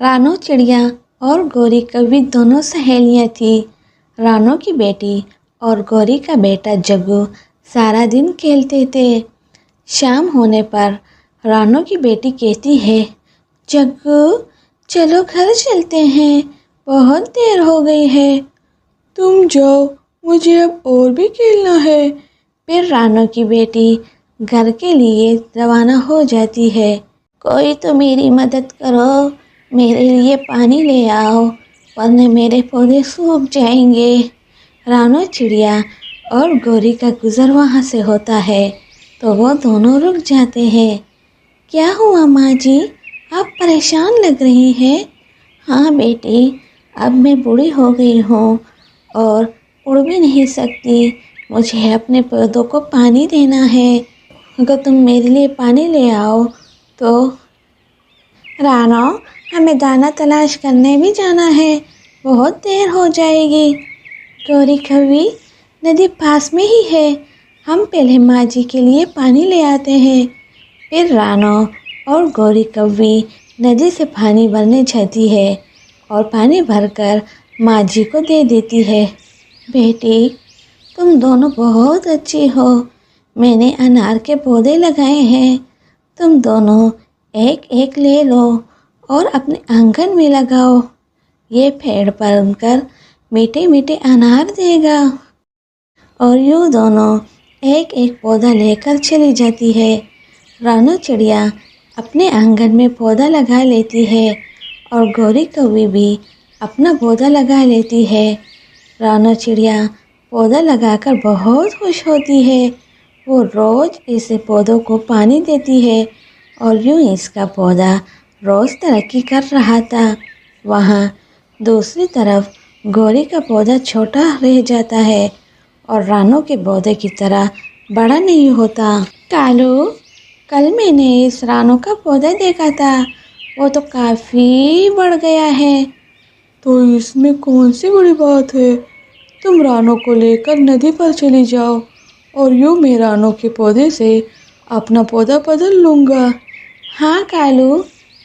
رانو چڑیا اور گوری کبھی دونوں سہیلیاں تھیں۔ رانو کی بیٹی اور گوری کا بیٹا جگو سارا دن کھیلتے تھے۔ شام ہونے پر رانو کی بیٹی کہتی ہے، جگو چلو گھر چلتے ہیں، بہت دیر ہو گئی ہے۔ تم جاؤ، مجھے اب اور بھی کھیلنا ہے۔ پھر رانو کی بیٹی گھر کے لیے روانہ ہو جاتی ہے۔ کوئی تو میری مدد کرو، میرے لیے پانی لے آؤ ورنہ میرے پودے سوکھ جائیں گے۔ رانو چڑیا اور گوری کا گزر وہاں سے ہوتا ہے تو وہ دونوں رک جاتے ہیں۔ کیا ہوا ماں جی، آپ پریشان لگ رہی ہیں؟ ہاں بیٹی، اب میں بوڑھی ہو گئی ہوں اور اڑ بھی نہیں سکتی، مجھے اپنے پودوں کو پانی دینا ہے، اگر تم میرے لیے پانی لے آؤ تو۔ رانو، ہمیں دانا تلاش کرنے بھی جانا ہے، بہت دیر ہو جائے گی۔ گوری کوی، ندی پاس میں ہی ہے، ہم پہلے ماں جی کے لیے پانی لے آتے ہیں۔ پھر رانو اور گوری کوی ندی سے پانی بھرنے جاتی ہے اور پانی بھر کر ماں جی کو دے دیتی ہے۔ بیٹی، تم دونوں بہت اچھی ہو، میں نے انار کے پودے لگائے ہیں، تم دونوں ایک ایک لے لو اور اپنے آنگن میں لگاؤ، یہ پیڑ بن کر میٹھے میٹھے انار دے گا۔ اور یوں دونوں ایک ایک پودا لے کر چلی جاتی ہے۔ رانو چڑیا اپنے آنگن میں پودا لگا لیتی ہے اور گوری کوی بھی اپنا پودا لگا لیتی ہے۔ رانو چڑیا پودا لگا کر بہت خوش ہوتی ہے، وہ روز اس پودوں کو پانی دیتی ہے اور یوں اس کا پودا روز ترقی کر رہا تھا۔ وہاں دوسری طرف گوری کا پودا چھوٹا رہ جاتا ہے اور رانو کے پودے کی طرح بڑا نہیں ہوتا۔ کالو، کل میں نے اس رانو کا پودا دیکھا تھا، وہ تو کافی بڑھ گیا ہے۔ تو اس میں کون سی بڑی بات ہے، تم رانو کو لے کر ندی پر چلی جاؤ اور یوں میں رانو کے پودے سے اپنا پودا بدل لوں گا۔ ہاں کالو،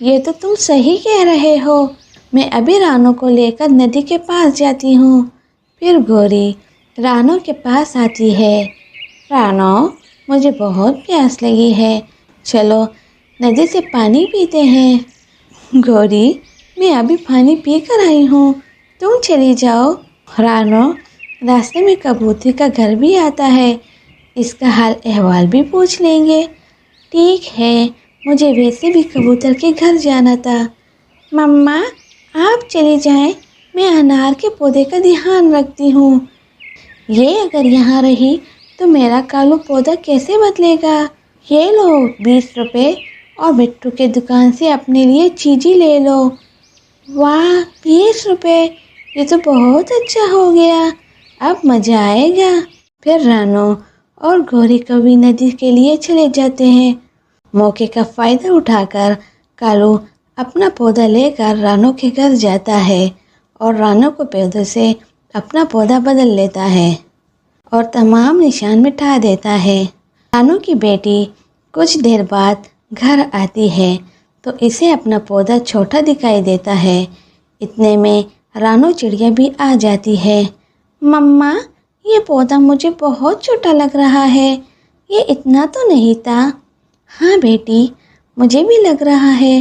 یہ تو تم صحیح کہہ رہے ہو، میں ابھی رانو کو لے کر ندی کے پاس جاتی ہوں۔ پھر گوری رانو کے پاس آتی ہے۔ رانو، مجھے بہت پیاس لگی ہے، چلو ندی سے پانی پیتے ہیں۔ گوری، میں ابھی پانی پی کر آئی ہوں، تم چلی جاؤ۔ رانو، راستے میں کبوتر کا گھر بھی آتا ہے، اس کا حال احوال بھی پوچھ لیں گے۔ ٹھیک ہے، مجھے ویسے بھی کبوتر کے گھر جانا تھا۔ مما، آپ چلی جائیں، میں انار کے پودے کا دھیان رکھتی ہوں، یہ اگر یہاں رہی تو میرا کالو پودا کیسے بدلے گا۔ یہ لو 20 روپے اور بٹو کے دکان سے اپنے لیے چیزی لے لو۔ واہ، 20 روپے، یہ تو بہت اچھا ہو گیا، اب مزہ آئے گا۔ پھر رانو اور گوری کوی ندی کے لیے چلے جاتے ہیں۔ موقع کا فائدہ اٹھا کر کالو اپنا پودا لے کر رانو کے گھر جاتا ہے اور رانو کو پودے سے اپنا پودا بدل لیتا ہے اور تمام نشان مٹا دیتا ہے۔ رانو کی بیٹی کچھ دیر بعد گھر آتی ہے تو اسے اپنا پودا چھوٹا دکھائی دیتا ہے۔ اتنے میں رانو چڑیا بھی آ جاتی ہے۔ مما، یہ پودا مجھے بہت چھوٹا لگ رہا ہے، یہ اتنا تو نہیں تھا۔ ہاں بیٹی، مجھے بھی لگ رہا ہے،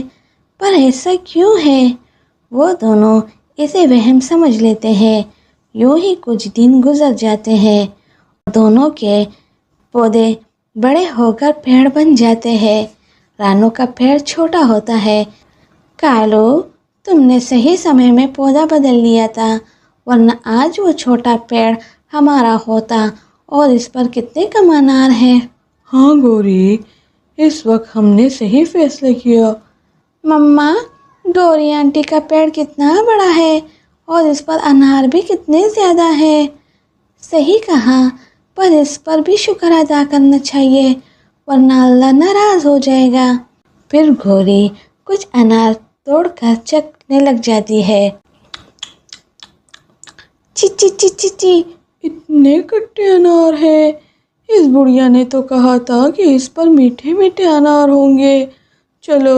پر ایسا کیوں ہے؟ وہ دونوں اسے وہم سمجھ لیتے ہیں۔ یوں ہی کچھ دن گزر جاتے ہیں، دونوں کے پودے بڑے ہو کر پیڑ بن جاتے ہیں۔ رانو کا پیڑ چھوٹا ہوتا ہے۔ کالو، تم نے صحیح سمے میں پودا بدل لیا تھا، ورنہ آج وہ چھوٹا پیڑ ہمارا ہوتا اور اس پر کتنے کم انار ہیں۔ ہاں گوری، اس وقت ہم نے صحیح فیصلہ کیا۔ مما، گوری آنٹی کا پیڑ کتنا بڑا ہے اور اس پر انار بھی کتنے زیادہ ہیں۔ صحیح کہا، پر اس پر بھی شکر ادا کرنا چاہیے ورنہ اللہ ناراض ہو جائے گا۔ پھر گوری کچھ انار توڑ کر چکنے لگ جاتی ہے۔ چی چی چی چی چی، اتنے کھٹے انار ہیں، اس بڑھیا نے تو کہا تھا کہ اس پر میٹھے میٹھے انار ہوں گے، چلو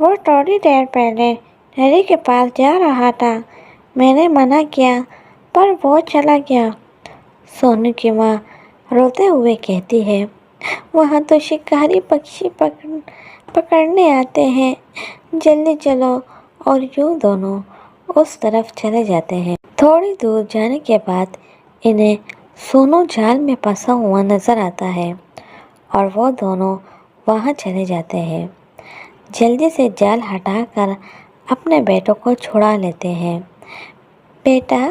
وہ تھوڑی دیر پہلے ندی کے پاس جا رہا تھا، میں نے منع کیا پر وہ چلا گیا۔ سونو کی ماں روتے ہوئے کہتی ہے، وہاں تو شکاری پکشی پکڑنے آتے ہیں، جلدی چلو، اور یوں دونوں اس طرف چلے جاتے ہیں۔ تھوڑی دور جانے کے بعد انہیں سونو جال میں پھنسا ہوا نظر آتا ہے اور وہ دونوں وہاں چلے جاتے ہیں۔ جلدی سے جال ہٹا کر اپنے بیٹوں کو چھڑا لیتے ہیں۔ بیٹا،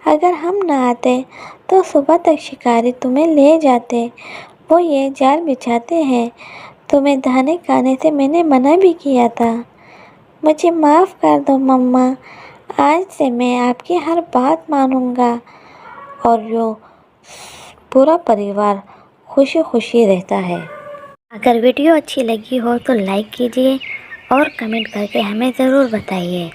اگر ہم نہ آتے تو صبح تک شکاری تمہیں لے جاتے، وہ یہ جال بچھاتے ہیں، تمہیں دانے کھانے سے میں نے منع بھی کیا تھا۔ مجھے معاف کر دو مما، آج سے میں آپ کی ہر بات مانوں گا۔ اور یوں پورا پریوار خوشی خوشی رہتا ہے۔ اگر ویڈیو اچھی لگی ہو تو لائک کیجیے اور کمنٹ کر کے ہمیں ضرور بتائیے۔